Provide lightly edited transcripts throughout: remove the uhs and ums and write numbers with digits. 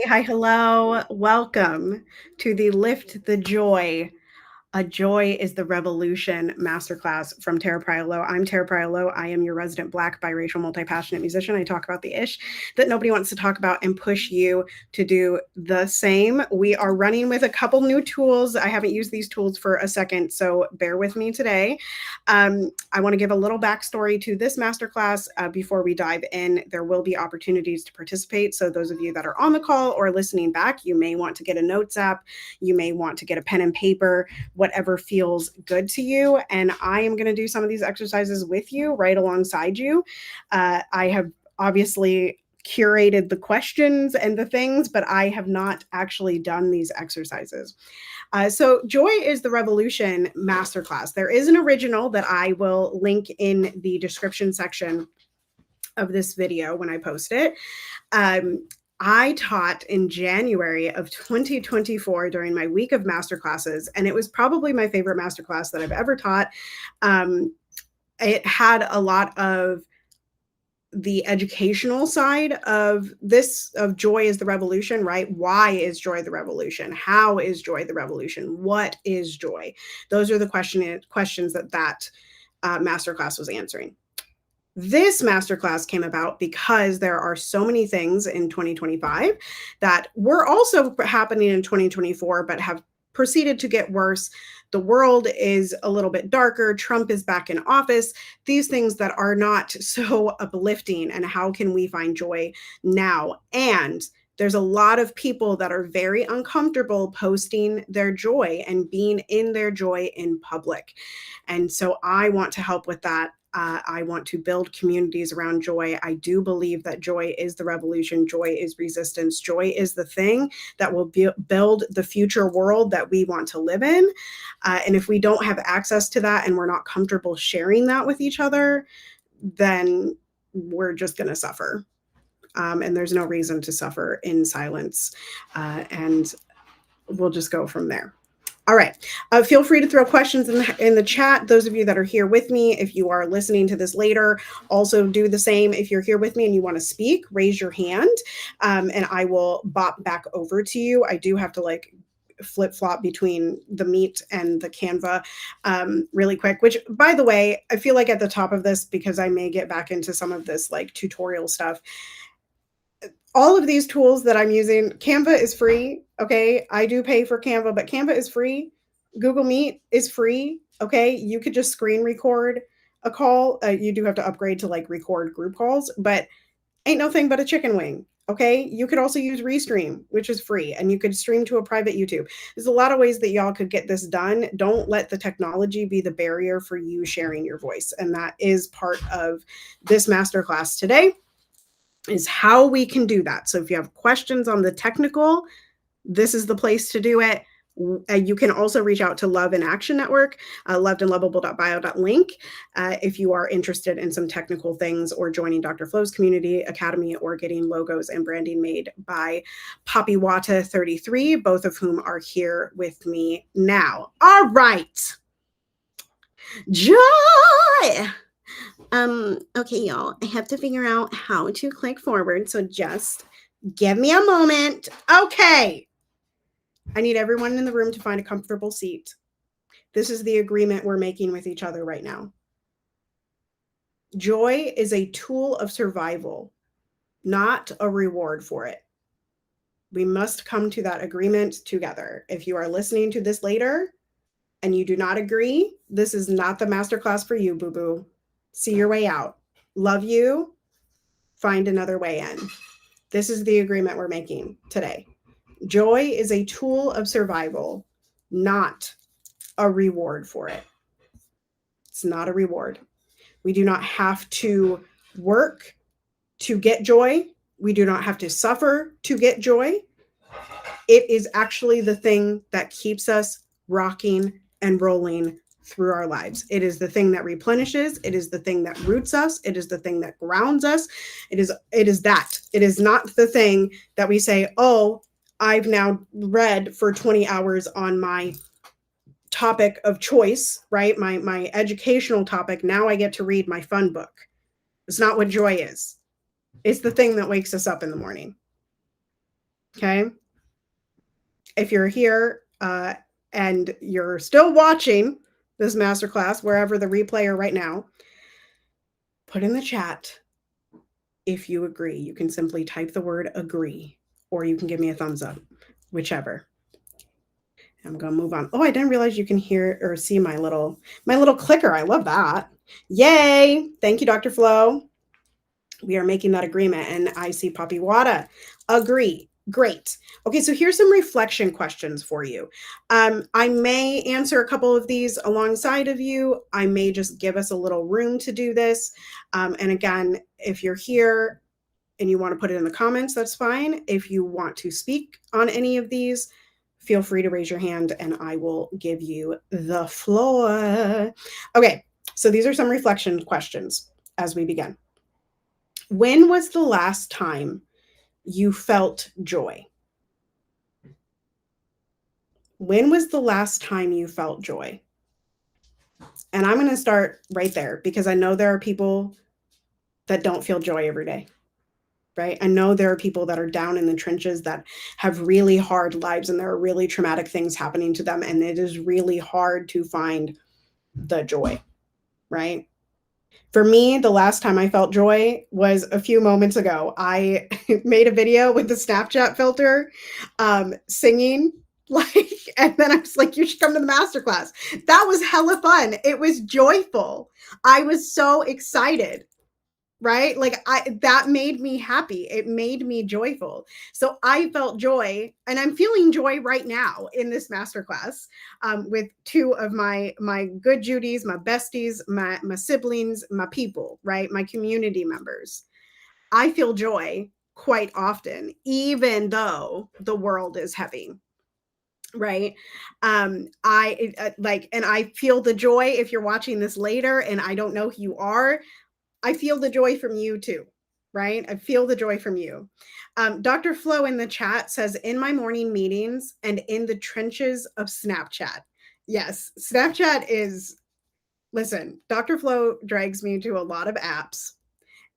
Hi, hello. Welcome to the Lift the Joy. A Joy is the Revolution Masterclass from Tara Priolo. I'm Tara Priolo. I am your resident Black, biracial, multi-passionate musician. I talk about the ish that nobody wants to talk about and push you to do the same. We are running with a couple new tools. I haven't used these tools for a second, so bear with me today. I want to give a little backstory to this masterclass before we dive in. There will be opportunities to participate. So those of you that are on the call or listening back, you may want to get a notes app. You may want to get a pen and paper, whatever feels good to you. And I am going to do some of these exercises with you right alongside you. I have obviously curated the questions and the things, but I have not actually done these exercises. So Joy is the Revolution Masterclass. There is an original that I will link in the description section of this video when I post it. I taught in January of 2024 during my week of masterclasses, and it was probably my favorite masterclass that I've ever taught. It had a lot of the educational side of this, of Joy is the Revolution, right? Why is joy the revolution? How is joy the revolution? What is joy? Those are the questions that masterclass was answering. This masterclass came about because there are so many things in 2025 that were also happening in 2024, but have proceeded to get worse. The world is a little bit darker. Trump is back in office. These things that are not so uplifting. And how can we find joy now? And there's a lot of people that are very uncomfortable posting their joy and being in their joy in public. And so I want to help with that. I want to build communities around joy. I do believe that joy is the revolution. Joy is resistance. Joy is the thing that will build the future world that we want to live in. And if we don't have access to that and we're not comfortable sharing that with each other, then we're just going to suffer. And there's no reason to suffer in silence. And we'll just go from there. All right. Feel free to throw questions in the chat. Those of you that are here with me, if you are listening to this later, also do the same. If you're here with me and you want to speak, raise your hand, and I will bop back over to you. I do have to flip-flop between the Meet and the Canva really quick, which, by the way, I feel like at the top of this, because I may get back into some of this tutorial stuff, all of these tools that I'm using, Canva is free. Okay. I do pay for Canva, but Canva is free. Google Meet is free. Okay. You could just screen record a call. You do have to upgrade to record group calls, but ain't no thing but a chicken wing. Okay. You could also use Restream, which is free, and you could stream to a private YouTube. There's a lot of ways that y'all could get this done. Don't let the technology be the barrier for you sharing your voice. And that is part of this masterclass today, is how we can do that. So if you have questions on the technical, this is the place to do it. You can also reach out to Love in Action Network, lovedandlovable.bio.link, if you are interested in some technical things, or joining Dr. Flo's community academy, or getting logos and branding made by Poppy Wata 33, both of whom are here with me now. All right. Joy. Okay, y'all, I have to figure out how to click forward. So just give me a moment. Okay. I need everyone in the room to find a comfortable seat. This is the agreement we're making with each other right now. Joy is a tool of survival, not a reward for it. We must come to that agreement together. If you are listening to this later and you do not agree, this is not the masterclass for you, boo-boo. See your way out. Love you. Find another way in. This is the agreement we're making today. Joy is a tool of survival, not a reward for it. It's not a reward. We do not have to work to get joy. We do not have to suffer to get joy. It is actually the thing that keeps us rocking and rolling through our lives. It is the thing that replenishes. It is the thing that roots us. It is the thing that grounds us. It is that. It is not the thing that we say, oh, I've now read for 20 hours on my topic of choice, right? My educational topic. Now I get to read my fun book. It's not what joy is. It's the thing that wakes us up in the morning. Okay. If you're here and you're still watching this masterclass, wherever the replay are right now, put in the chat if you agree. You can simply type the word agree, or you can give me a thumbs up, whichever. I'm going to move on. Oh, I didn't realize you can hear or see my little clicker. I love that. Yay. Thank you, Dr. Flo. We are making that agreement. And I see Poppy Wada. Agree. Great. Okay, so here's some reflection questions for you. I may answer a couple of these alongside of you. I may just give us a little room to do this. And again, if you're here and you want to put it in the comments, that's fine. If you want to speak on any of these, feel free to raise your hand and I will give you the floor. Okay, so these are some reflection questions as we begin. When was the last time you felt joy? When was the last time you felt joy? And I'm going to start right there because I know there are people that don't feel joy every day, right? I know there are people that are down in the trenches that have really hard lives and there are really traumatic things happening to them. And it is really hard to find the joy, right? For me, the last time I felt joy was a few moments ago. I made a video with the Snapchat filter, singing, like, and then I was like, you should come to the masterclass. That was hella fun. It was joyful. I was so excited, right? Like that made me happy. It made me joyful. So I felt joy, and I'm feeling joy right now in this masterclass with two of my good Judies, my besties, my siblings, my people, right? My community members. I feel joy quite often, even though the world is heavy. Right. I like, and I feel the joy if you're watching this later, and I don't know who you are. I feel the joy from you too, right? I feel the joy from you. Dr. Flo in the chat says, in my morning meetings and in the trenches of Snapchat. Yes, Snapchat is, listen, Dr. Flo drags me to a lot of apps.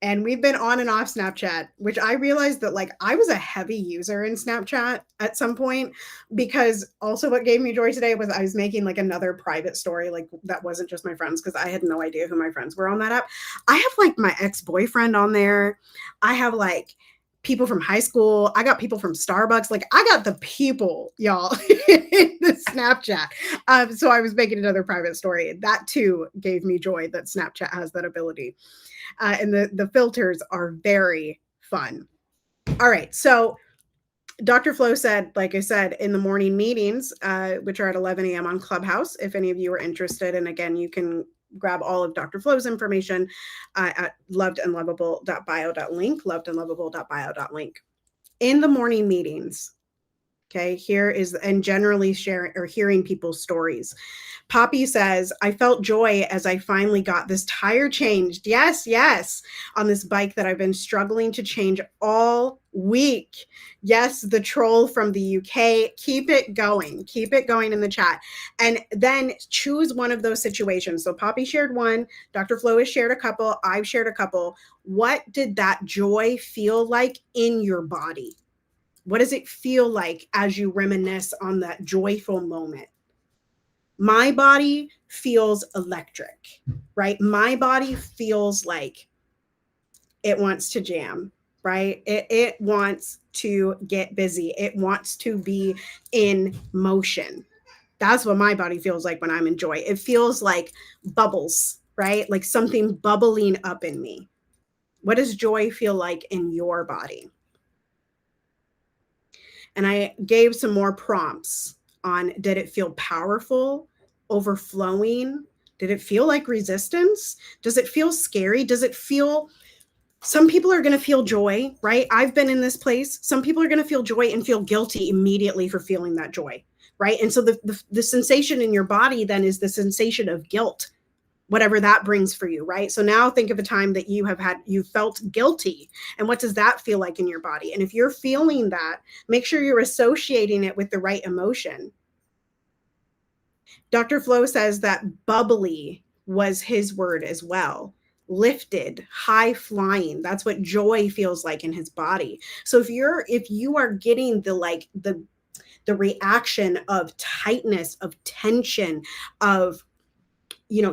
And we've been on and off Snapchat, which I realized that like I was a heavy user in Snapchat at some point, because also what gave me joy today was I was making like another private story, like that wasn't just my friends, because I had no idea who my friends were on that app. I have like my ex-boyfriend on there. I have like people from high school. I got people from Starbucks. Like I got the people, y'all, in the Snapchat. So I was making another private story. That too gave me joy that Snapchat has that ability. And the filters are very fun. All right, so Dr. Flo said, like I said, in the morning meetings, which are at 11 a.m. on Clubhouse, if any of you are interested. And again, you can grab all of Dr. Flo's information at lovedandlovable.bio.link, lovedandlovable.bio.link. In the morning meetings, okay, here is, and generally sharing or hearing people's stories. Poppy says, I felt joy as I finally got this tire changed. Yes, yes. On this bike that I've been struggling to change all week. Yes, the troll from the UK. Keep it going. Keep it going in the chat. And then choose one of those situations. So Poppy shared one. Dr. Flo has shared a couple. I've shared a couple. What did that joy feel like in your body? What does it feel like as you reminisce on that joyful moment? My body feels electric, right? My body feels like it wants to jam, right? It wants to get busy. It wants to be in motion. That's what my body feels like when I'm in joy. It feels like bubbles, right? Like something bubbling up in me. What does joy feel like in your body? And I gave some more prompts on, did it feel powerful, overflowing? Did it feel like resistance? Does it feel scary? Does it feel, some people are going to feel joy, right? I've been in this place. Some people are going to feel joy and feel guilty immediately for feeling that joy, right? And so the sensation in your body then is the sensation of guilt, whatever that brings for you, right? So now think of a time that you felt guilty, and what does that feel like in your body? And if you're feeling that, make sure you're associating it with the right emotion. Dr. Flo says that bubbly was his word as well. lifted, high flying. That's what joy feels like in his body. So if you are getting the reaction of tightness, of tension, of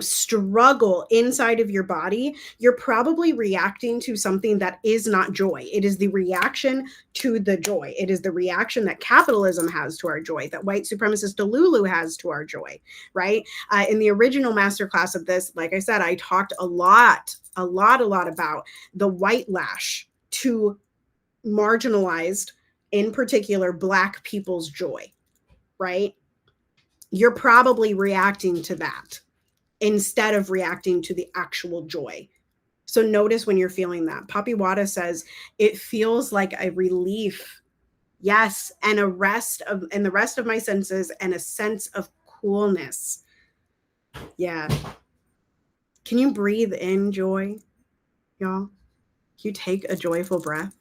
struggle inside of your body, you're probably reacting to something that is not joy. It is the reaction to the joy. It is the reaction that capitalism has to our joy, that white supremacist Delulu has to our joy, right? In the original masterclass of this, like I said, I talked a lot about the white lash to marginalized, in particular, Black people's joy, right? You're probably reacting to that instead of reacting to the actual joy. So notice when you're feeling that. Papi Wada says, it feels like a relief. Yes, and the rest of my senses and a sense of coolness. Yeah. Can you breathe in joy, y'all? Can you take a joyful breath?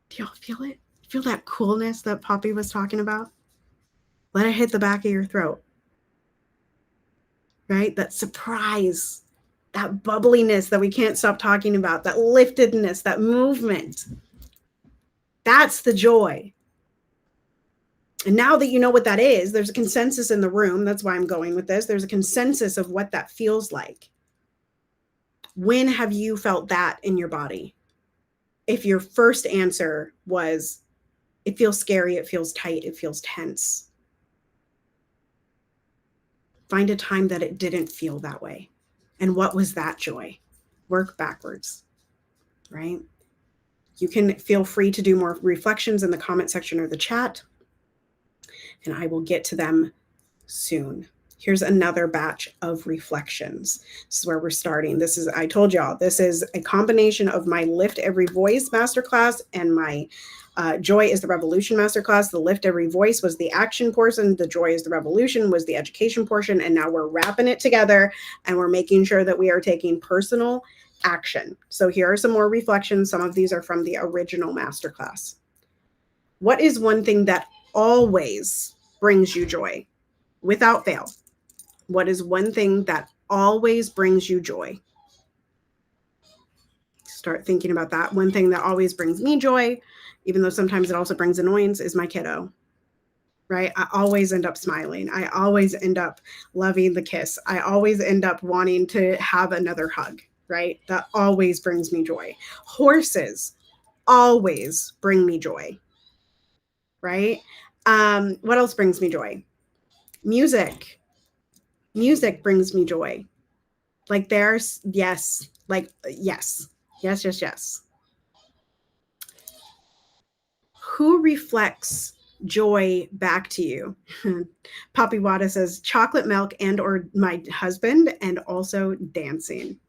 Do y'all feel it? Feel that coolness that Papi was talking about? Let it hit the back of your throat. Right? That surprise, that bubbliness that we can't stop talking about, that liftedness, that movement. That's the joy. And now that you know what that is, there's a consensus in the room. That's why I'm going with this. There's a consensus of what that feels like. When have you felt that in your body? If your first answer was, it feels scary, it feels tight, it feels tense. Find a time that it didn't feel that way. And what was that joy? Work backwards, right? You can feel free to do more reflections in the comment section or the chat, and I will get to them soon. Here's another batch of reflections. This is where we're starting. I told y'all, this is a combination of my Lift Every Voice masterclass and my Joy is the Revolution masterclass. The Lift Every Voice was the action portion. The Joy is the Revolution was the education portion. And now we're wrapping it together and we're making sure that we are taking personal action. So here are some more reflections. Some of these are from the original masterclass. What is one thing that always brings you joy? Without fail. What is one thing that always brings you joy? Start thinking about that. One thing that always brings me joy, even though sometimes it also brings annoyance, is my kiddo, right? I always end up smiling. I always end up loving the kiss. I always end up wanting to have another hug, right? That always brings me joy. Horses always bring me joy, right? What else brings me joy? Music brings me joy. Like yes. Who reflects joy back to you? Papi Wada says chocolate milk and or my husband, and also dancing.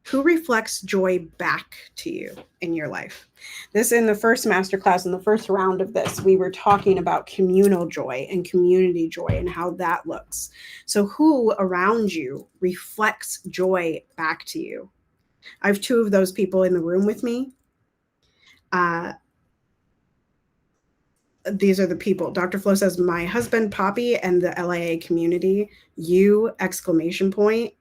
Who reflects joy back to you in your life? This in the first masterclass, in the first round of this, we were talking about communal joy and community joy and how that looks. So who around you reflects joy back to you? I have two of those people in the room with me. These are the people. Dr. Flo says, my husband, Papi, and the LIA community. You, exclamation point.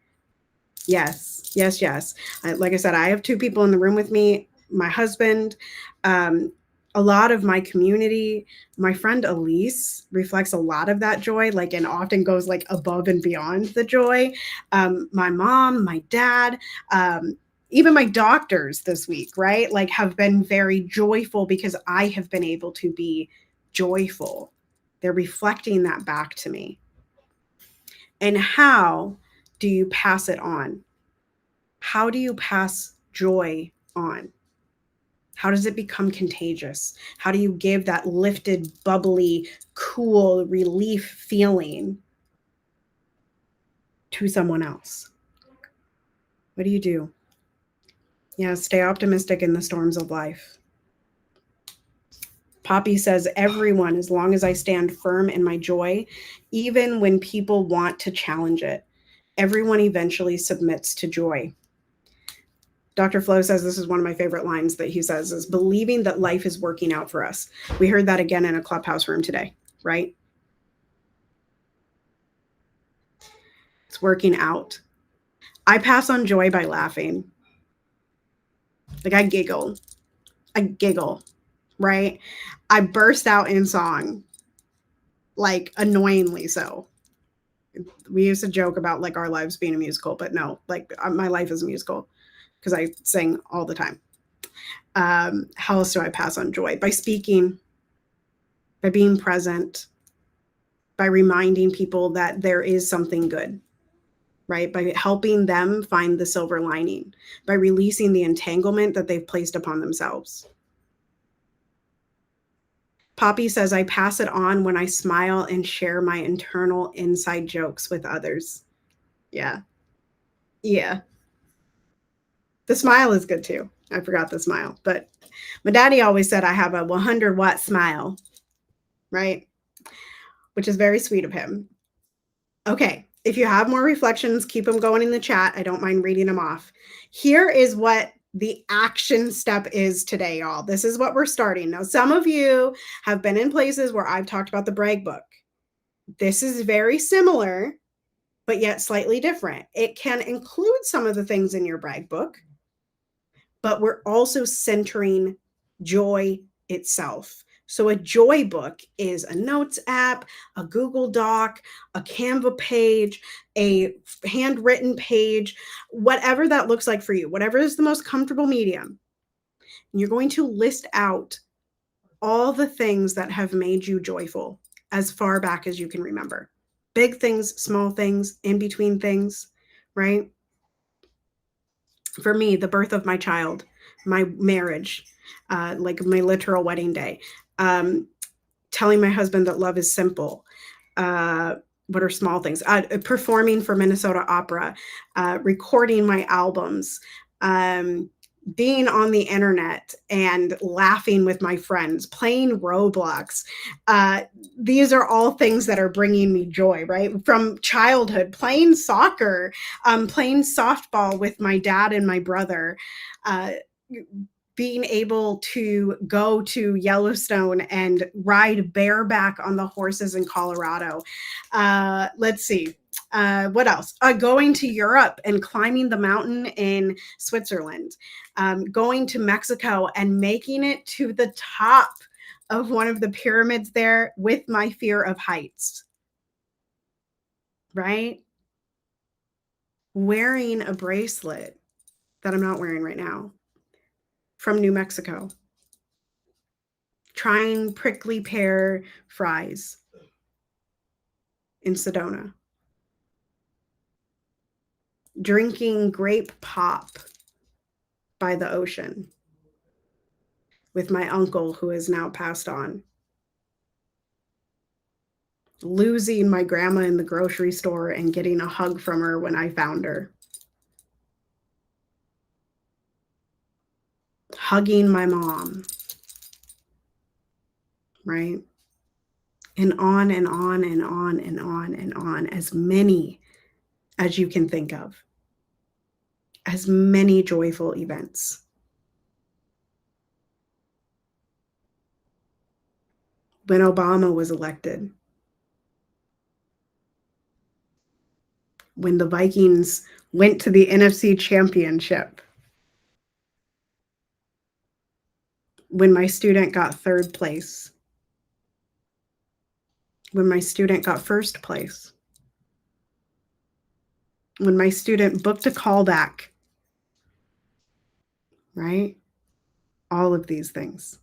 Yes. Like I said, I have two people in the room with me. My husband, a lot of my community, my friend Elise reflects a lot of that joy, like, and often goes like above and beyond the joy. My mom, my dad, even my doctors this week, right? Like have been very joyful because I have been able to be joyful. They're reflecting that back to me. And how do you pass it on? How do you pass joy on? How does it become contagious? How do you give that lifted, bubbly, cool relief feeling to someone else? What do you do? Yeah, stay optimistic in the storms of life. Papi says, everyone, as long as I stand firm in my joy, even when people want to challenge it, everyone eventually submits to joy. Dr. Flo says, this is one of my favorite lines that he says, is believing that life is working out for us. We heard that again in a clubhouse room today, right? It's working out. I pass on joy by laughing. Like I giggle, right? I burst out in song, like annoyingly so. We used to joke about like our lives being a musical, but no, like my life is a musical because I sing all the time. How else do I pass on joy? By speaking, by being present, by reminding people that there is something good, right? By helping them find the silver lining, by releasing the entanglement that they've placed upon themselves. Poppy says, I pass it on when I smile and share my internal inside jokes with others. Yeah. Yeah. The smile is good too. I forgot the smile, but my daddy always said I have a 100-watt smile, right? Which is very sweet of him. Okay. If you have more reflections, keep them going in the chat. I don't mind reading them off. Here is what the action step is today, y'all. This is what we're starting. Now, some of you have been in places where I've talked about the brag book. This is very similar, but yet slightly different. It can include some of the things in your brag book, but we're also centering joy itself. So a joy book is a notes app, a Google Doc, a Canva page, a handwritten page, whatever that looks like for you, whatever is the most comfortable medium. And you're going to list out all the things that have made you joyful as far back as you can remember. Big things, small things, in between things, right? For me, the birth of my child, my marriage, like my literal wedding day, telling my husband that love is simple. What are small things? Performing for Minnesota Opera, recording my albums, being on the internet and laughing with my friends, playing Roblox. These are all things that are bringing me joy, right? From childhood, playing soccer, playing softball with my dad and my brother, being able to go to Yellowstone and ride bareback on the horses in Colorado. Let's see. What else? Going to Europe and climbing the mountain in Switzerland, going to Mexico and making it to the top of one of the pyramids there with my fear of heights, right? Wearing a bracelet that I'm not wearing right now from New Mexico. Trying prickly pear fries in Sedona. Drinking grape pop by the ocean with my uncle who is now passed on. Losing my grandma in the grocery store and getting a hug from her when I found her. Hugging my mom. Right? And on and on and on and on and on, as many as you can think of. As many joyful events. When Obama was elected. When the Vikings went to the NFC Championship. When my student got third place. When my student got first place. When my student booked a callback. Right? All of these things.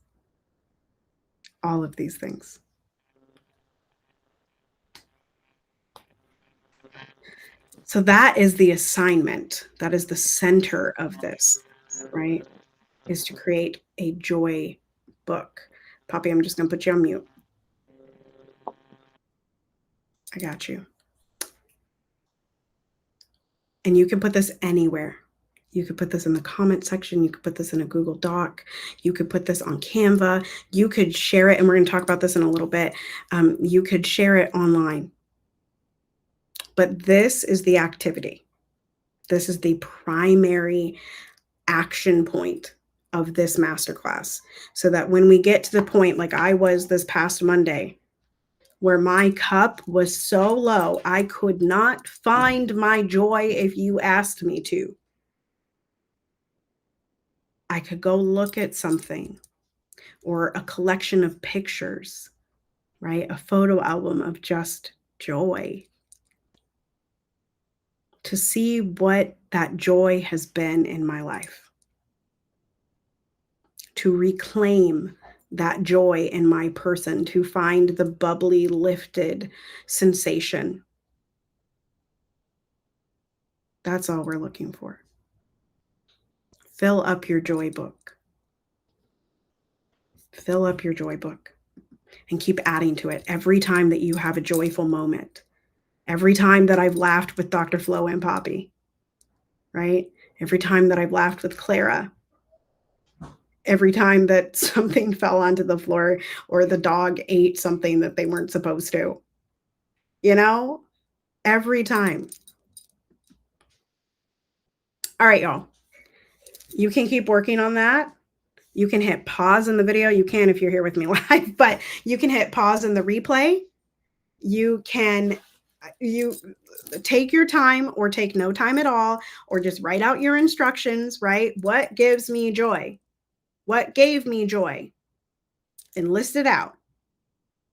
All of these things. So that is the assignment. That is the center of this, right? Is to create a joy book. Poppy, I'm just going to put you on mute. I got you. And you can put this anywhere. You could put this in the comment section. You could put this in a Google Doc. You could put this on Canva. You could share it. And we're going to talk about this in a little bit. You could share it online. But this is the activity. This is the primary action point of this masterclass. So that when we get to the point like I was this past Monday, where my cup was so low, I could not find my joy if you asked me to. I could go look at something or a collection of pictures, right? A photo album of just joy to see what that joy has been in my life, to reclaim that joy in my person, to find the bubbly, lifted sensation. That's all we're looking for. Fill up your joy book. Fill up your joy book and keep adding to it every time that you have a joyful moment. Every time that I've laughed with Dr. Flo and Poppy, right? Every time that I've laughed with Clara, every time that something fell onto the floor or the dog ate something that they weren't supposed to, you know, every time. All right, y'all. You can keep working on that. You can hit pause in the video. You can if you're here with me live, but you can hit pause in the replay. You take your time or take no time at all, or just write out your instructions, right? What gives me joy? What gave me joy? And list it out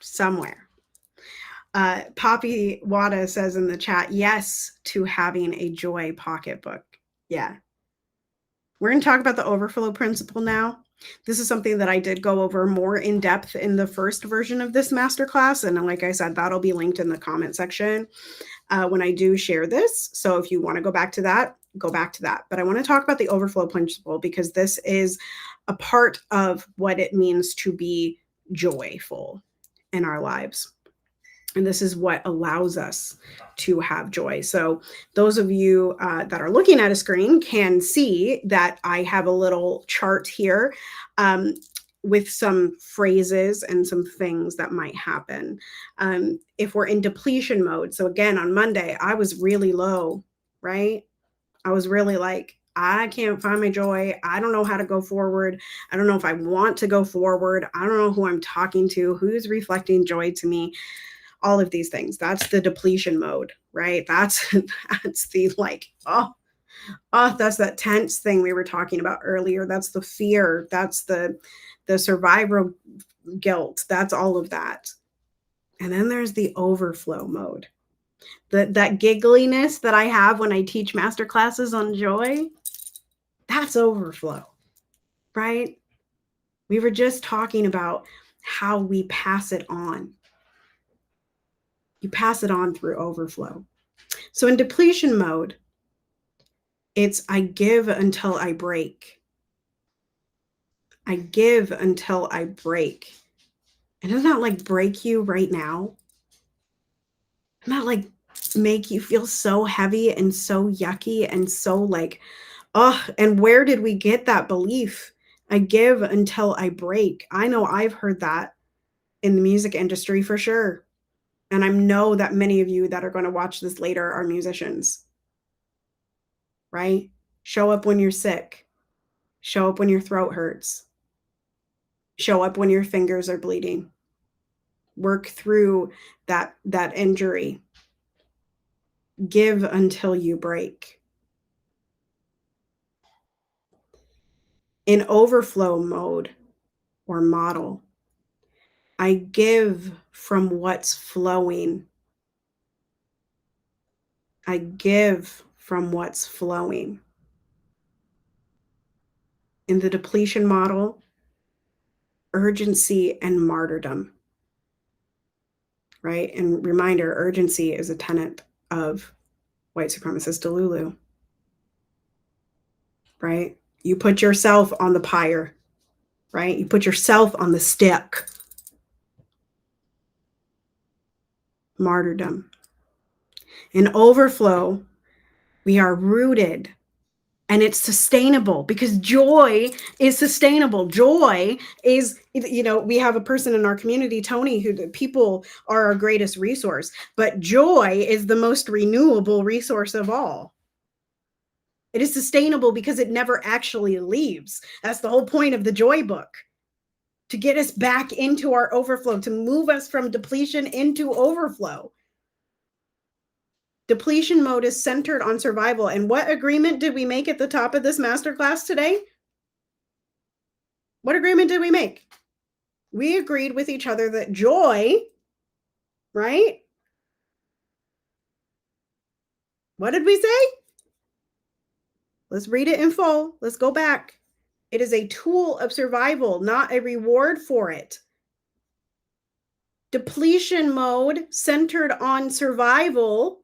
somewhere. Poppy Wada says in the chat, yes to having a joy pocketbook. Yeah. We're going to talk about the overflow principle now. This is something that I did go over more in depth in the first version of this masterclass. And like I said, that'll be linked in the comment section when I do share this. So if you want to go back to that, go back to that. But I want to talk about the overflow principle because this is a part of what it means to be joyful in our lives. And this is what allows us to have joy. So those of you that are looking at a screen can see that I have a little chart here with some phrases and some things that might happen if we're in depletion mode. So again, on Monday, I was really low, right? I was really like, I can't find my joy. I don't know how to go forward. I don't know if I want to go forward. I don't know who I'm talking to, who's reflecting joy to me. All of these things. That's the depletion mode, right? That's the like, that's that tense thing we were talking about earlier. That's the fear. That's the survival guilt. That's all of that. And then there's the overflow mode. That giggliness that I have when I teach master classes on joy, that's overflow, right? We were just talking about how we pass it on. You pass it on through overflow. So in depletion mode, it's I give until I break. I give until I break. And doesn't that like break you right now? Doesn't that like make you feel so heavy and so yucky and so like, and where did we get that belief? I give until I break. I know I've heard that in the music industry for sure. And I know that many of you that are going to watch this later are musicians, right? Show up when you're sick. Show up when your throat hurts. Show up when your fingers are bleeding. Work through that injury. Give until you break. In overflow mode or model, I give from what's flowing. I give from what's flowing. In the depletion model, urgency and martyrdom, right? And reminder, urgency is a tenet of white supremacist Delulu, right? You put yourself on the pyre, right? You put yourself on the stick. Martyrdom. In overflow, we are rooted and it's sustainable because joy is sustainable. Joy is, we have a person in our community, Tony, who the people are our greatest resource, but joy is the most renewable resource of all. It is sustainable because it never actually leaves. That's the whole point of the joy book, to get us back into our overflow, to move us from depletion into overflow. Depletion mode is centered on survival. And what agreement did we make at the top of this masterclass today? What agreement did we make? We agreed with each other that joy, right? What did we say? Let's read it in full. Let's go back. It is a tool of survival, not a reward for it. Depletion mode centered on survival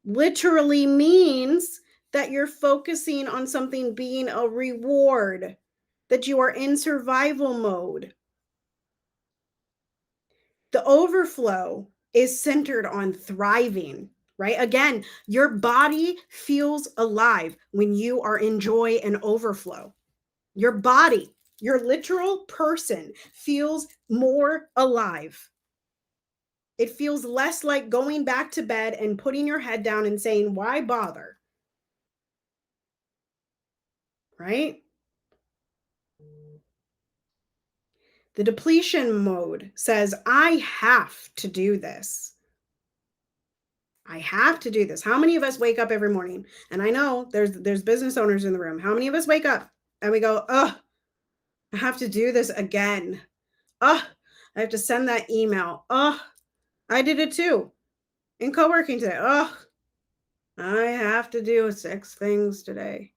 literally means that you're focusing on something being a reward, that you are in survival mode. The overflow is centered on thriving, right? Again, your body feels alive when you are in joy and overflow. Your body, your literal person feels more alive. It feels less like going back to bed and putting your head down and saying, why bother? Right? The depletion mode says, I have to do this. I have to do this. How many of us wake up every morning? And I know there's business owners in the room. How many of us wake up and we go, oh, I have to do this again. Oh, I have to send that email. Oh, I did it too in co-working today. Oh, I have to do 6 things today.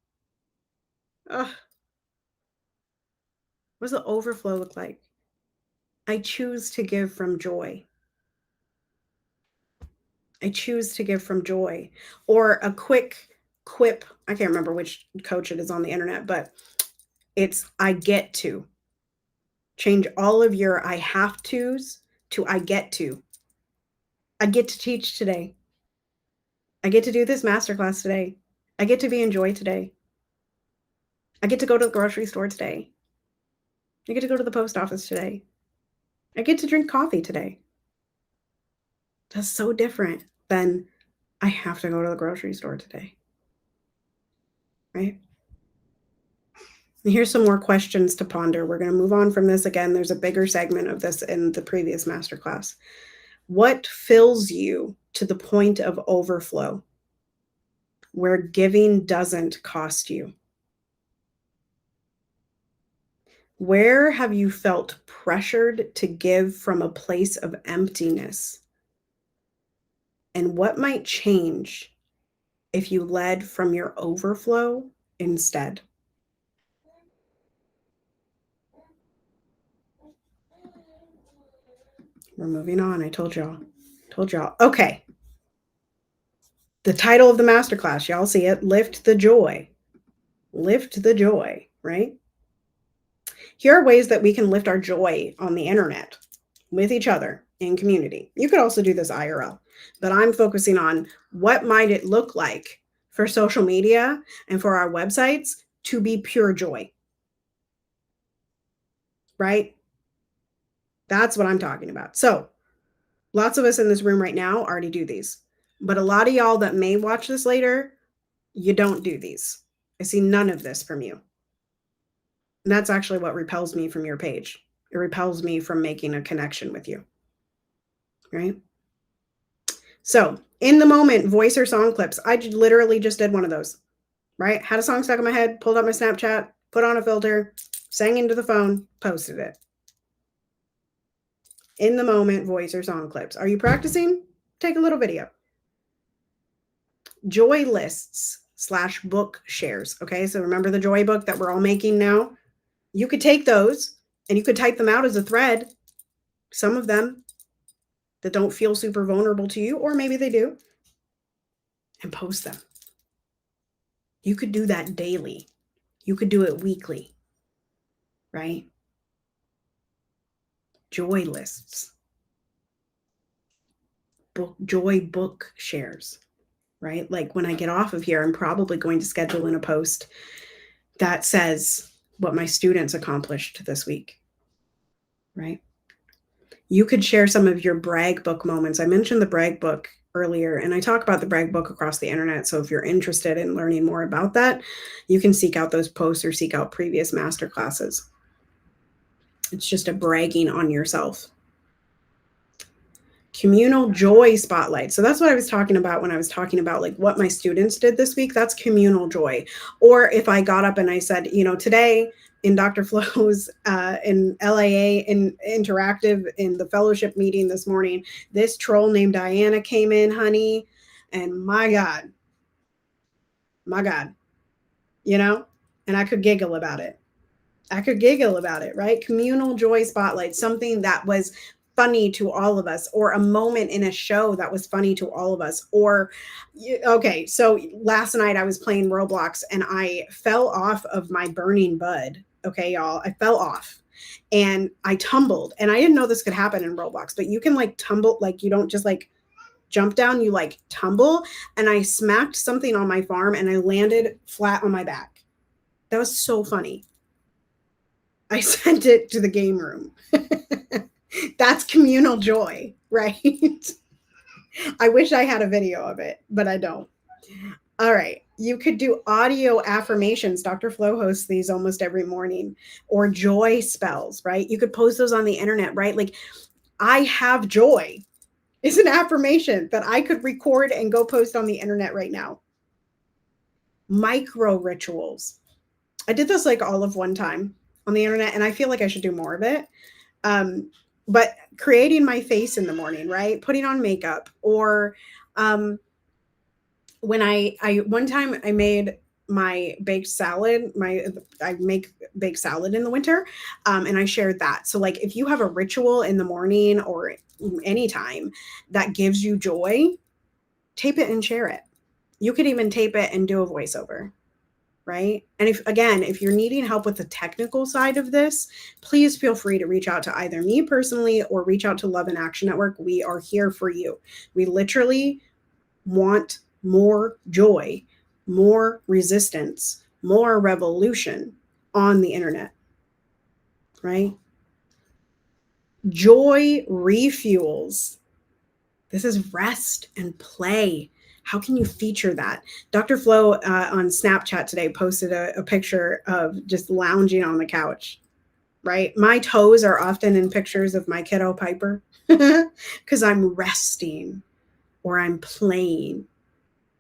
Oh, what does the overflow look like? I choose to give from joy. I choose to give from joy. Or a quick quip. I can't remember which coach it is on the internet, but it's I get to. Change all of your I have to's to I get to. I get to teach today. I get to do this masterclass today. I get to be in joy today. I get to go to the grocery store today. I get to go to the post office today. I get to drink coffee today. That's so different than I have to go to the grocery store today. Right? And here's some more questions to ponder. We're going to move on from this again. There's a bigger segment of this in the previous masterclass. What fills you to the point of overflow, where giving doesn't cost you? Where have you felt pressured to give from a place of emptiness? And what might change if you led from your overflow instead? We're moving on. I told y'all. Okay. The title of the masterclass, y'all see it, Lift the Joy. Lift the joy, right? Here are ways that we can lift our joy on the internet with each other in community. You could also do this IRL, but I'm focusing on what might it look like for social media and for our websites to be pure joy, right? That's what I'm talking about. So lots of us in this room right now already do these, but a lot of y'all that may watch this later, you don't do these. I see none of this from you. And that's actually what repels me from your page. It repels me from making a connection with you, right? So in the moment, voice or song clips. I literally just did one of those, right? Had a song stuck in my head, pulled up my Snapchat, put on a filter, sang into the phone, posted it. In the moment, voice or song clips. Are you practicing? Take a little video. Joy lists / book shares. Okay, so remember the joy book that we're all making now? You could take those and you could type them out as a thread. Some of them that don't feel super vulnerable to you, or maybe they do, and post them. You could do that daily. You could do it weekly, right? Joy lists, joy book shares, right? Like when I get off of here, I'm probably going to schedule in a post that says what my students accomplished this week, right? You could share some of your brag book moments. I mentioned the brag book earlier, and I talk about the brag book across the internet. So if you're interested in learning more about that, you can seek out those posts or seek out previous master classes. It's just a bragging on yourself. Communal joy spotlight. So that's what I was talking about when I was talking about like what my students did this week. That's communal joy. Or if I got up and I said, today in Dr. Flo's in LAA in interactive in the fellowship meeting this morning, this troll named Diana came in, honey, and my God, and I could giggle about it. Right? Communal joy spotlight, something that was funny to all of us, or a moment in a show that was funny to all of us. Or, okay, so last night I was playing Roblox and I fell off of my burning bud. Okay, y'all, I fell off and I tumbled. And I didn't know this could happen in Roblox, but you can like tumble, like you don't just like jump down, you like tumble. And I smacked something on my farm and I landed flat on my back. That was so funny. I sent it to the game room. That's communal joy, right? I wish I had a video of it, but I don't. All right. You could do audio affirmations. Dr. Flo hosts these almost every morning, or joy spells, right? You could post those on the internet, right? Like, I have joy is an affirmation that I could record and go post on the internet right now. Micro rituals. I did this like all of one time on the internet, and I feel like I should do more of it. But creating my face in the morning, right? Putting on makeup, or when I one time I made my baked salad, I make baked salad in the winter, and I shared that. So like, if you have a ritual in the morning or anytime that gives you joy, tape it and share it. You could even tape it and do a voiceover. Right? And if you're needing help with the technical side of this, please feel free to reach out to either me personally or reach out to Love and Action Network. We are here for you. We literally want more joy, more resistance, more revolution on the internet, right? Joy refuels. This is rest and play. How can you feature that? Dr. Flo on Snapchat today posted a picture of just lounging on the couch, right? My toes are often in pictures of my kiddo Piper because I'm resting or I'm playing,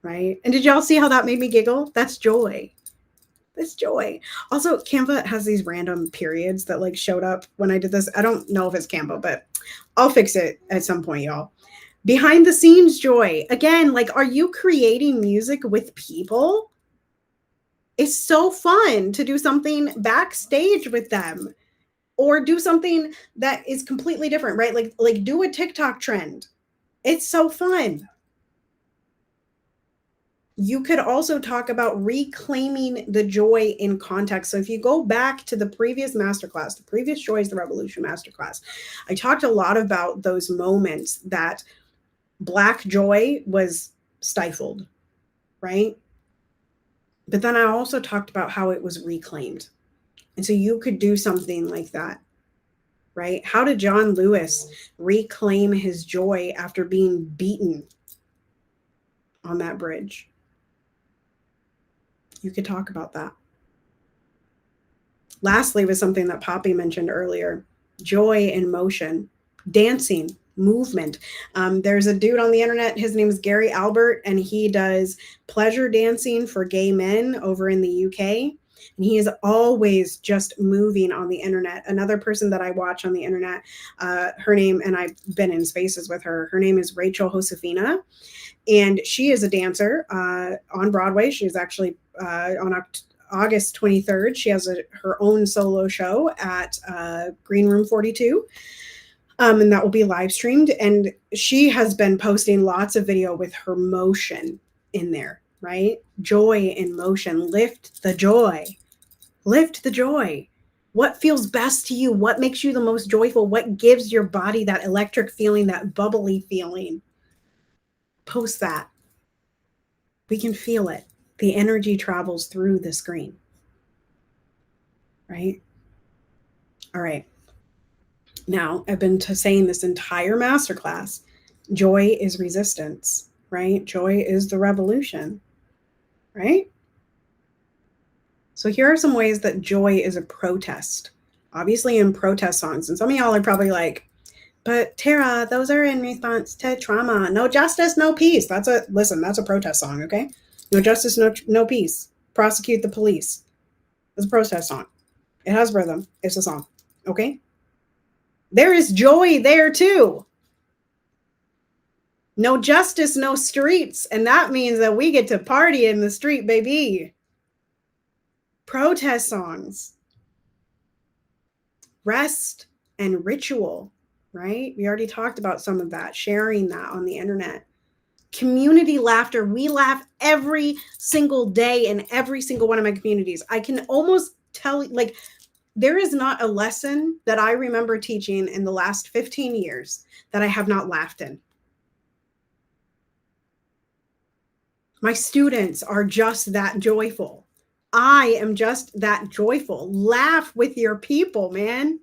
right? And did y'all see how that made me giggle? That's joy. That's joy. Also, Canva has these random periods that like showed up when I did this. I don't know if it's Canva, but I'll fix it at some point, y'all. Behind the scenes joy. Again, like, are you creating music with people? It's so fun to do something backstage with them, or do something that is completely different, right? Like do a TikTok trend. It's so fun. You could also talk about reclaiming the joy in context. So if you go back to the previous masterclass, the previous Joy is the Revolution Masterclass, I talked a lot about those moments that Black joy was stifled, right? But then I also talked about how it was reclaimed. And so you could do something like that, right? How did John Lewis reclaim his joy after being beaten on that bridge? You could talk about that. Lastly, was something that Poppy mentioned earlier: joy in motion, dancing, movement. There's a dude on the internet, his name is Gary Albert, and he does pleasure dancing for gay men over in the UK. And he is always just moving on the internet. Another person that I watch on the internet, her name, and I've been in spaces with her, her name is Rachel Josefina. And she is a dancer on Broadway. She's actually on August 23rd. She has her own solo show at Green Room 42. And that will be live streamed. And she has been posting lots of video with her motion in there, right? Joy in motion. Lift the joy. Lift the joy. What feels best to you? What makes you the most joyful? What gives your body that electric feeling, that bubbly feeling? Post that. We can feel it. The energy travels through the screen, right? All right. Now, I've been saying this entire masterclass, joy is resistance, right? Joy is the revolution, right? So here are some ways that joy is a protest obviously in protest songs. And some of y'all are probably like, but Tara, those are in response to trauma. No justice, no peace. That's a protest song, okay? No justice, no peace. Prosecute the police. It's a protest song. It has rhythm. It's a song, okay? There is joy there too. No justice, no streets. And that means that we get to party in the street, baby. Protest songs. Rest and ritual, right? We already talked about some of that, sharing that on the internet. Community laughter. We laugh every single day in every single one of my communities. I can almost tell, like, there is not a lesson that I remember teaching in the last 15 years that I have not laughed in. My students are just that joyful. I am just that joyful. Laugh with your people, man.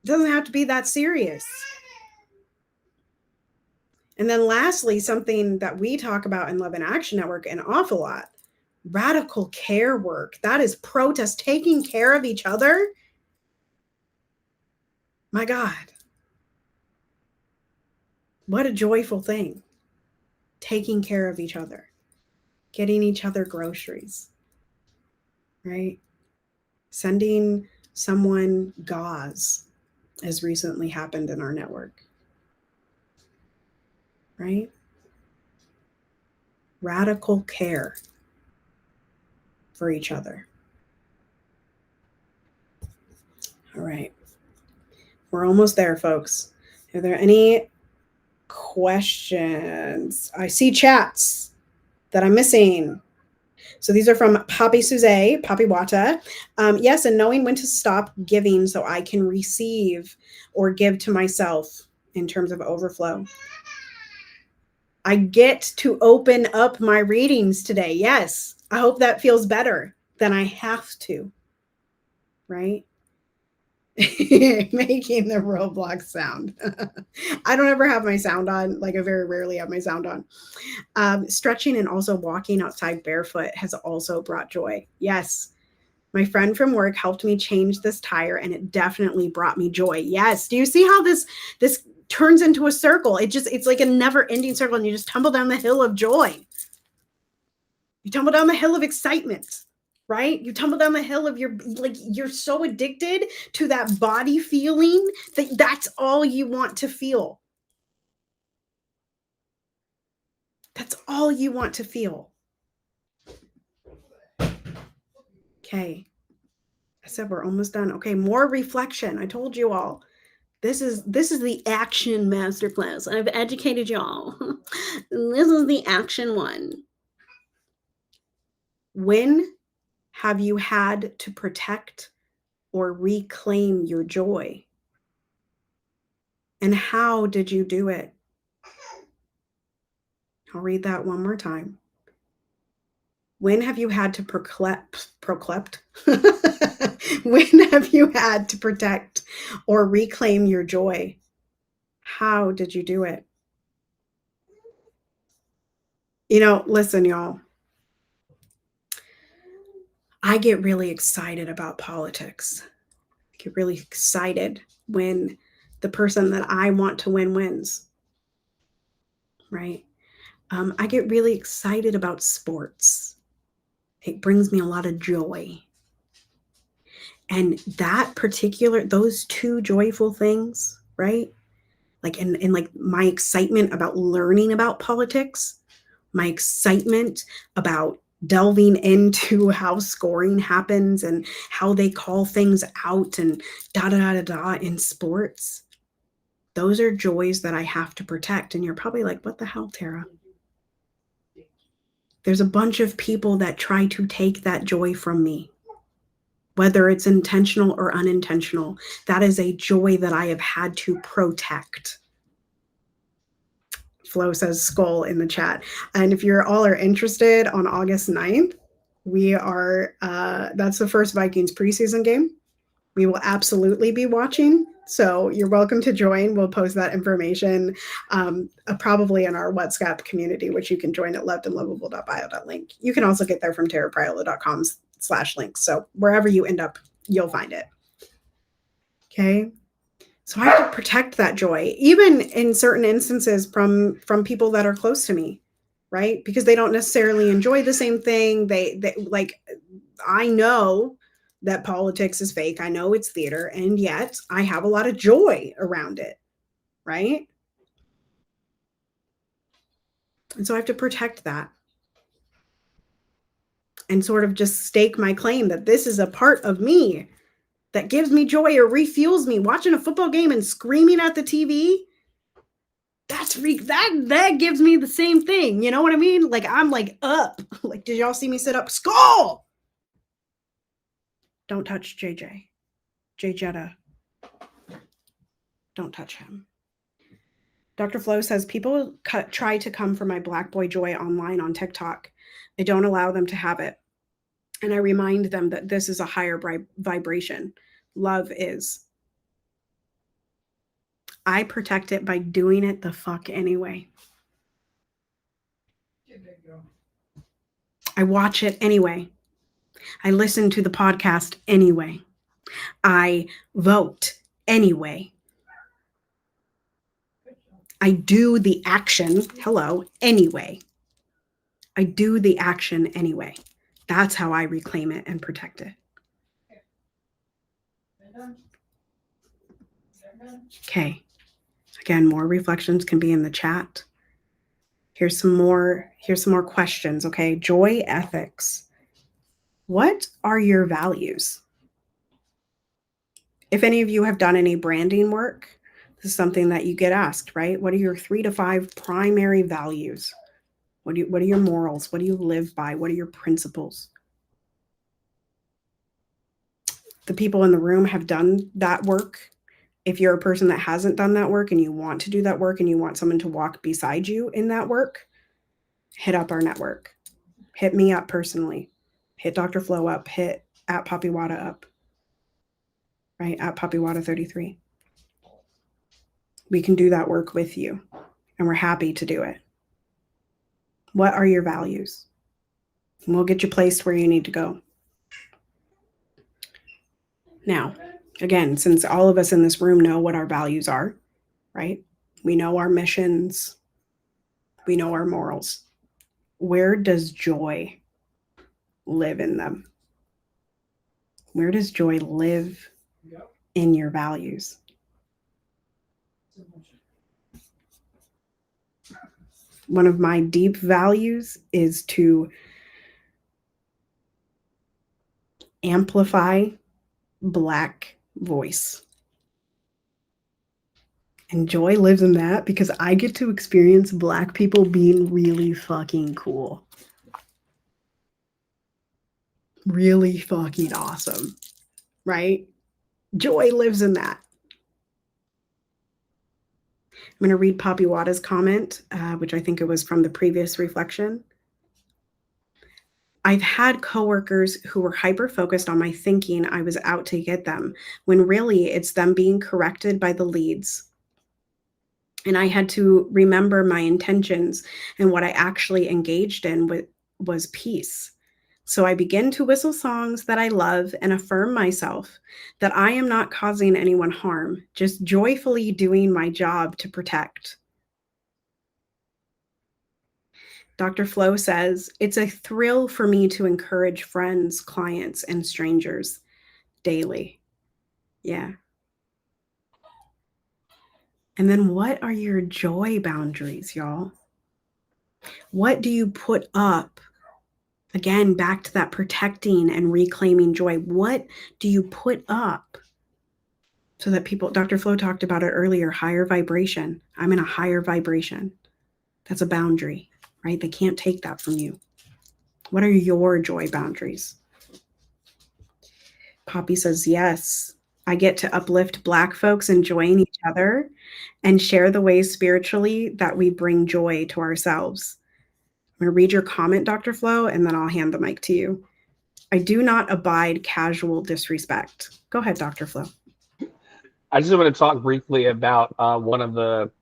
It doesn't have to be that serious. And then lastly, something that we talk about in Love and Action Network an awful lot, radical care work. That is protest, taking care of each other. My God. What a joyful thing. Taking care of each other, getting each other groceries, right? Sending someone gauze has recently happened in our network, right? Radical care for each other. All right. We're almost there, folks. Are there any questions? I see chats that I'm missing. So these are from Poppy Suze, Poppy Wata. Yes, and knowing when to stop giving so I can receive or give to myself in terms of overflow. I get to open up my readings today. Yes, I hope that feels better than I have to, right? Making the Roblox sound. I don't ever have my sound on. Like, I very rarely have my sound on. Stretching and also walking outside barefoot has also brought joy. Yes. My friend from work helped me change this tire and it definitely brought me joy. Yes. Do you see how this turns into a circle? It's like a never ending circle and you just tumble down the hill of joy. You tumble down the hill of excitement. Right? You tumble down the hill of you're so addicted to that body feeling that that's all you want to feel. That's all you want to feel. Okay. I said we're almost done. Okay, more reflection. I told you all. This is the action masterclass. I've educated y'all. This is the action one. When have you had to protect or reclaim your joy? And how did you do it? I'll read that one more time. When have you had to when have you had to protect or reclaim your joy? How did you do it? Listen, y'all. I get really excited about politics. I get really excited when the person that I want to win wins, right? I get really excited about sports. It brings me a lot of joy. And those two joyful things, right? Like, and like my excitement about learning about politics, my excitement about delving into how scoring happens and how they call things out and da da da da in sports. Those are joys that I have to protect. And you're probably like, what the hell, Tara? There's a bunch of people that try to take that joy from me, whether it's intentional or unintentional. That is a joy that I have had to protect. Flo says skull in the chat. And if you're all are interested, on August 9th, we are, that's the first Vikings preseason game. We will absolutely be watching. So you're welcome to join. We'll post that information probably in our WhatsApp community, which you can join at lovedandlovable.bio.link. You can also get there from terapriolo.com/links. So wherever you end up, you'll find it. Okay. So I have to protect that joy, even in certain instances from people that are close to me, right? Because they don't necessarily enjoy the same thing. They like, I know that politics is fake. I know it's theater, and yet I have a lot of joy around it, right? And so I have to protect that and sort of just stake my claim that this is a part of me that gives me joy or refuels me. Watching a football game and screaming at the TV, that gives me the same thing. You know what I mean? Like, I'm like up. Like, did y'all see me sit up? Skull! Don't touch JJ. J Jetta. Don't touch him. Dr. Flo says people try to come for my black boy joy online on TikTok. I don't allow them to have it. And I remind them that this is a higher vibration. Love is. I protect it by doing it the fuck anyway. I watch it anyway. I listen to the podcast anyway. I vote anyway. I do the action, anyway. I do the action anyway. That's how I reclaim it and protect it. Okay. Again, more reflections can be in the chat. Here's some more questions, okay? Joy ethics. What are your values? If any of you have done any branding work, this is something that you get asked, right? What are your 3 to 5 primary values? What are your morals? What do you live by? What are your principles? The people in the room have done that work. If you're a person that hasn't done that work and you want to do that work and you want someone to walk beside you in that work, hit up our network. Hit me up personally. Hit Dr. Flo up. Hit at Poppywada up. Right? At Poppywada33. We can do that work with you. And we're happy to do it. What are your values? And we'll get you placed where you need to go. Now, again, since all of us in this room know what our values are, right? We know our missions. We know our morals. Where does joy live in them? Where does joy live in your values? One of my deep values is to amplify Black voice. And joy lives in that because I get to experience Black people being really fucking cool. Really fucking awesome, right? Joy lives in that. I'm going to read Poppy Wada's comment, which I think it was from the previous reflection. I've had coworkers who were hyper-focused on my thinking I was out to get them, when really it's them being corrected by the leads. And I had to remember my intentions, and what I actually engaged in was peace. So I begin to whistle songs that I love and affirm myself that I am not causing anyone harm, just joyfully doing my job to protect. Dr. Flo says, it's a thrill for me to encourage friends, clients, and strangers daily. Yeah. And then what are your joy boundaries, y'all? What do you put up? Again, back to that protecting and reclaiming joy. What do you put up so that people, Dr. Flo talked about it earlier, higher vibration. I'm in a higher vibration. That's a boundary, right? They can't take that from you. What are your joy boundaries? Poppy says, yes, I get to uplift Black folks enjoying each other and share the ways spiritually that we bring joy to ourselves. I'm going to read your comment, Dr. Flo, and then I'll hand the mic to you. I do not abide casual disrespect. Go ahead, Dr. Flo. I just want to talk briefly about one of the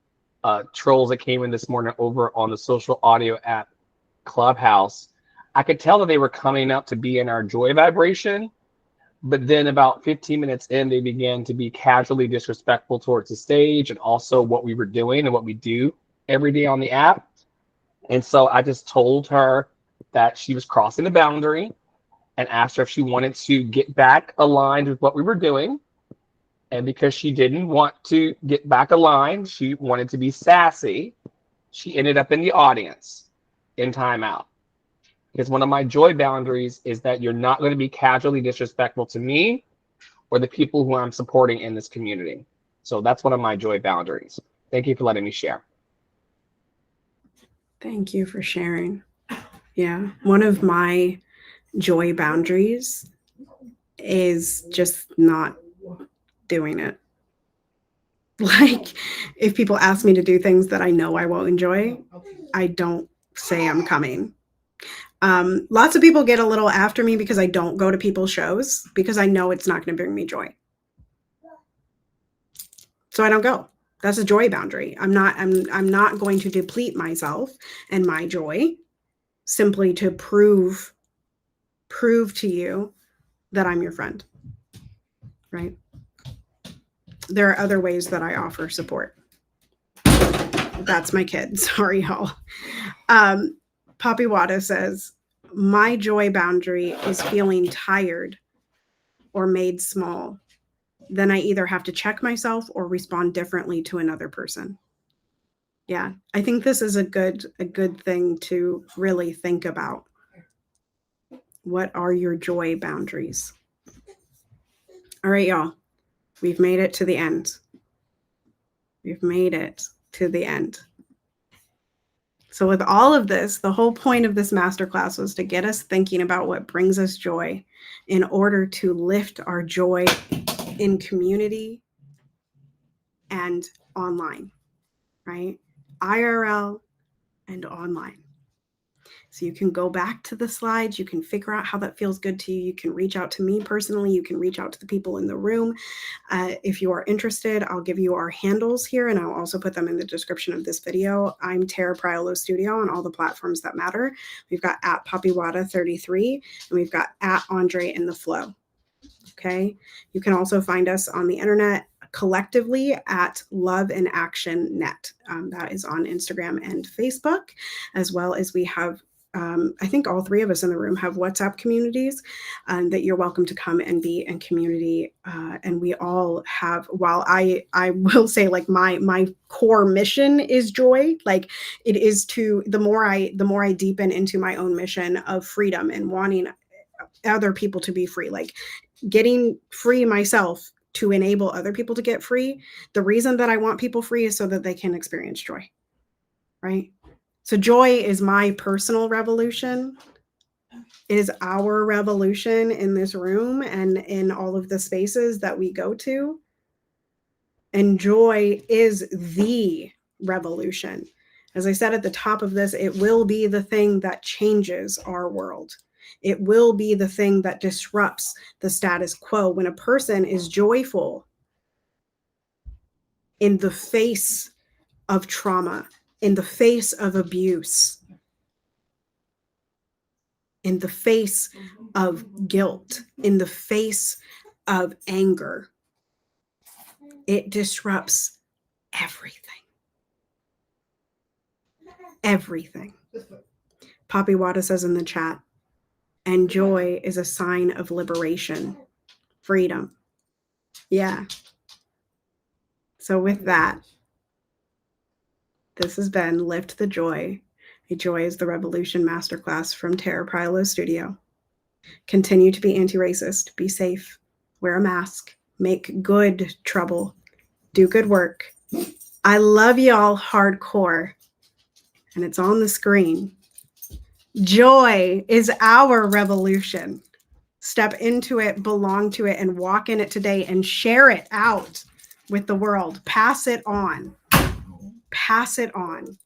trolls that came in this morning over on the social audio app Clubhouse. I could tell that they were coming up to be in our joy vibration, But then about 15 minutes in, they began to be casually disrespectful towards the stage and also what we were doing and what we do every day on the app. And so I just told her that she was crossing the boundary and asked her if she wanted to get back aligned with what we were doing. And because she didn't want to get back aligned, she wanted to be sassy, she ended up in the audience in timeout. Because one of my joy boundaries is that you're not going to be casually disrespectful to me or the people who I'm supporting in this community. So that's one of my joy boundaries. Thank you for letting me share. Thank you for sharing. Yeah, one of my joy boundaries is just not doing it. Like, if people ask me to do things that I know I won't enjoy, I don't say I'm coming. Lots of people get a little after me because I don't go to people's shows because I know it's not going to bring me joy. So I don't go. That's a joy boundary. I'm not going to deplete myself and my joy simply to prove to you that I'm your friend. Right? There are other ways that I offer support. That's my kid. Sorry, y'all. Poppy Wada says, my joy boundary is feeling tired or made small. Then I either have to check myself or respond differently to another person. Yeah, I think this is a good thing to really think about. What are your joy boundaries? All right, y'all. We've made it to the end. We've made it to the end. So with all of this, the whole point of this masterclass was to get us thinking about what brings us joy in order to lift our joy in community and online, right? IRL and online. So you can go back to the slides. You can figure out how that feels good to you. You can reach out to me personally. You can reach out to the people in the room. If you are interested, I'll give you our handles here, and I'll also put them in the description of this video. I'm Tara Priolo Studio on all the platforms that matter. We've got at PoppyWada33, and we've got at Andre in the Flow. Okay. You can also find us on the internet collectively at Love in Action Net. That is on Instagram and Facebook, as well as we have I think all three of us in the room have WhatsApp communities that you're welcome to come and be in community. And we all have, while I will say, like, my core mission is joy. Like, it is to, the more I deepen into my own mission of freedom and wanting other people to be free, like getting free myself to enable other people to get free. The reason that I want people free is so that they can experience joy, right? So joy is my personal revolution. It is our revolution in this room and in all of the spaces that we go to. And joy is the revolution. As I said at the top of this, it will be the thing that changes our world. It will be the thing that disrupts the status quo. When a person is joyful in the face of trauma, in the face of abuse, in the face of guilt, in the face of anger, it disrupts everything. Everything. Poppy Wada says in the chat, and joy is a sign of liberation, freedom. Yeah. So with that, this has been Lift the Joy. A Joy is the Revolution Masterclass from Tara Priolo Studio. Continue to be anti-racist, be safe, wear a mask, make good trouble, do good work. I love y'all hardcore, and it's on the screen. Joy is our revolution. Step into it, belong to it, and walk in it today and share it out with the world. Pass it on. Pass it on.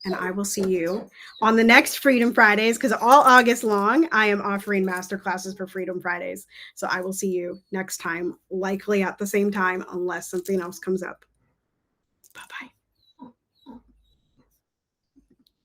And I will see you on the next Freedom Fridays, because all August long, I am offering masterclasses for Freedom Fridays. So I will see you next time, likely at the same time, unless something else comes up. Bye-bye.